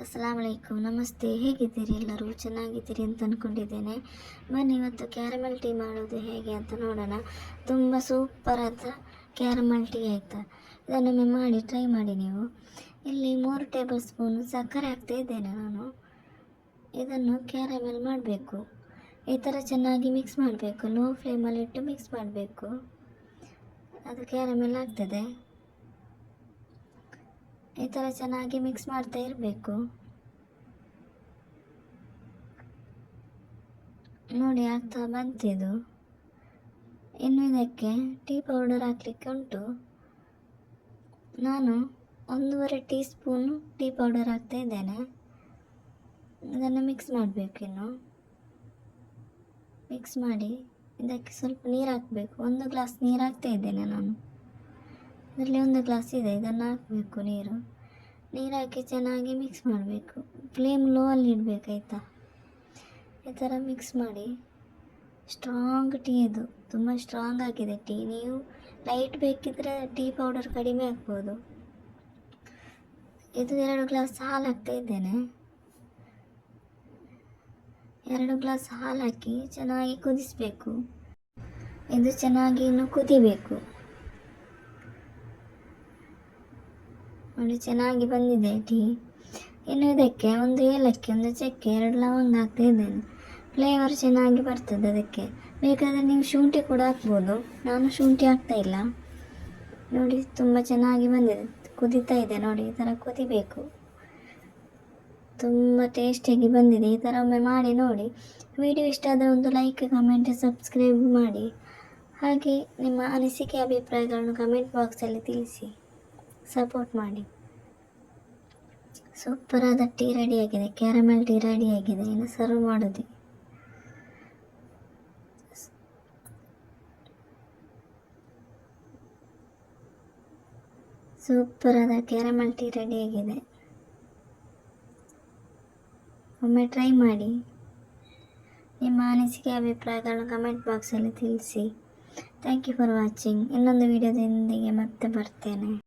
ಅಸ್ಸಲಾಮ್ ಅಲೈಕುಮ್, ನಮಸ್ತೆ. ಹೇಗಿದ್ದೀರಿ? ಎಲ್ಲರೂ ಚೆನ್ನಾಗಿದ್ದೀರಿ ಅಂತ ಅಂದ್ಕೊಂಡಿದ್ದೇನೆ. ಬನ್ನಿ ಇವತ್ತು ಕ್ಯಾರಮಲ್ ಟೀ ಮಾಡೋದು ಹೇಗೆ ಅಂತ ನೋಡೋಣ. ತುಂಬ ಸೂಪರಾದ ಕ್ಯಾರಮಲ್ ಟೀ ಆಯಿತಾ. ಇದನ್ನೊಮ್ಮೆ ಮಾಡಿ ಟ್ರೈ ಮಾಡಿ ನೀವು. ಇಲ್ಲಿ 3 ಟೇಬಲ್ ಸ್ಪೂನು ಸಕ್ಕರೆ ಹಾಕ್ತಾ ಇದ್ದೇನೆ ನಾನು. ಇದನ್ನು ಕ್ಯಾರಮಲ್ ಮಾಡಬೇಕು. ಈ ಥರ ಚೆನ್ನಾಗಿ ಮಿಕ್ಸ್ ಮಾಡಬೇಕು. ಲೋ ಫ್ಲೇಮಲ್ಲಿಟ್ಟು ಮಿಕ್ಸ್ ಮಾಡಬೇಕು. ಅದು ಕ್ಯಾರಮಲ್ ಆಗ್ತದೆ. ಈ ಥರ ಚೆನ್ನಾಗಿ ಮಿಕ್ಸ್ ಮಾಡ್ತಾ ಇರಬೇಕು. ನೋಡಿ ಆಗ್ತಾ ಬಂತಿದು. ಇನ್ನು ಇದಕ್ಕೆ ಟೀ ಪೌಡರ್ ಹಾಕಲಿಕ್ಕೆ ಉಂಟು. ನಾನು 1.5 ಟೀ ಸ್ಪೂನು ಟೀ ಪೌಡರ್ ಹಾಕ್ತಾ ಇದ್ದೇನೆ. ಇದನ್ನು ಮಿಕ್ಸ್ ಮಾಡಬೇಕು. ಇನ್ನು ಮಿಕ್ಸ್ ಮಾಡಿ ಇದಕ್ಕೆ ಸ್ವಲ್ಪ ನೀರು ಹಾಕಬೇಕು. 1 ಗ್ಲಾಸ್ ನೀರು ಹಾಕ್ತಾ ಇದ್ದೇನೆ ನಾನು. ಇದರಲ್ಲಿ 1 ಗ್ಲಾಸ್ ಇದೆ, ಇದನ್ನು ಹಾಕಬೇಕು. ನೀರು ಹಾಕಿ ಚೆನ್ನಾಗಿ ಮಿಕ್ಸ್ ಮಾಡಬೇಕು. ಫ್ಲೇಮ್ ಲೋ ಅಲ್ಲಿ ಇಡಬೇಕಾಯ್ತಾ. ಈ ಥರ ಮಿಕ್ಸ್ ಮಾಡಿ. ಸ್ಟ್ರಾಂಗ್ ಟೀ ಇದು, ತುಂಬ ಸ್ಟ್ರಾಂಗ್ ಆಗಿದೆ ಟೀ. ನೀವು ಲೈಟ್ ಬೇಕಿದ್ರೆ ಟೀ ಪೌಡರ್ ಕಡಿಮೆ ಹಾಕ್ಬೋದು. ಇದು 2 ಗ್ಲಾಸ್ ಹಾಲು ಹಾಕ್ತಾ ಇದ್ದೇನೆ. 2 ಗ್ಲಾಸ್ ಹಾಲು ಹಾಕಿ ಚೆನ್ನಾಗಿ ಕುದಿಸಬೇಕು. ಇದು ಚೆನ್ನಾಗಿ ಇನ್ನು ಕುದಿಬೇಕು. ನೋಡಿ ಚೆನ್ನಾಗಿ ಬಂದಿದೆ ಟೀ. ಇನ್ನು ಇದಕ್ಕೆ 1 ಏಲಕ್ಕಿ, 1 ಚಕ್ಕೆ, 2 ಲವಂಗ ಹಾಕ್ತಾ ಇದ್ದೇನೆ. ಫ್ಲೇವರ್ ಚೆನ್ನಾಗಿ ಬರ್ತದೆ. ಅದಕ್ಕೆ ಬೇಕಾದರೆ ನೀವು ಶುಂಠಿ ಕೂಡ ಹಾಕ್ಬೋದು. ನಾನು ಶುಂಠಿ ಹಾಕ್ತಾ ಇಲ್ಲ. ನೋಡಿ ತುಂಬ ಚೆನ್ನಾಗಿ ಬಂದಿದೆ, ಕುದೀತಾ ಇದೆ. ನೋಡಿ ಈ ಥರ ಕುದಿಬೇಕು. ತುಂಬ ಟೇಸ್ಟಿಯಾಗಿ ಬಂದಿದೆ. ಈ ಥರ ಒಮ್ಮೆ ಮಾಡಿ ನೋಡಿ. ವಿಡಿಯೋ ಇಷ್ಟ ಆದರೆ ಒಂದು ಲೈಕ್, ಕಮೆಂಟ್, ಸಬ್ಸ್ಕ್ರೈಬ್ ಮಾಡಿ. ಹಾಗೆ ನಿಮ್ಮ ಅನಿಸಿಕೆ ಅಭಿಪ್ರಾಯಗಳನ್ನು ಕಮೆಂಟ್ ಬಾಕ್ಸಲ್ಲಿ ತಿಳಿಸಿ, ಸಪೋರ್ಟ್ ಮಾಡಿ. ಸೂಪರಾದ ಟೀ ರೆಡಿಯಾಗಿದೆ. ಕ್ಯಾರಮಲ್ ಟೀ ರೆಡಿಯಾಗಿದೆ. ಇನ್ನು ಸರ್ವ್ ಮಾಡೋದು. ಸೂಪರಾದ ಕ್ಯಾರಮಲ್ ಟೀ ರೆಡಿಯಾಗಿದೆ. ಒಮ್ಮೆ ಟ್ರೈ ಮಾಡಿ. ನಿಮ್ಮ ಅನಿಸಿಕೆ ಅಭಿಪ್ರಾಯಗಳನ್ನು ಕಮೆಂಟ್ ಬಾಕ್ಸಲ್ಲಿ ತಿಳಿಸಿ. Thank you for watching. ಇನ್ನೊಂದು ವಿಡಿಯೋದೊಂದಿಗೆ ಮತ್ತೆ ಬರ್ತೇನೆ.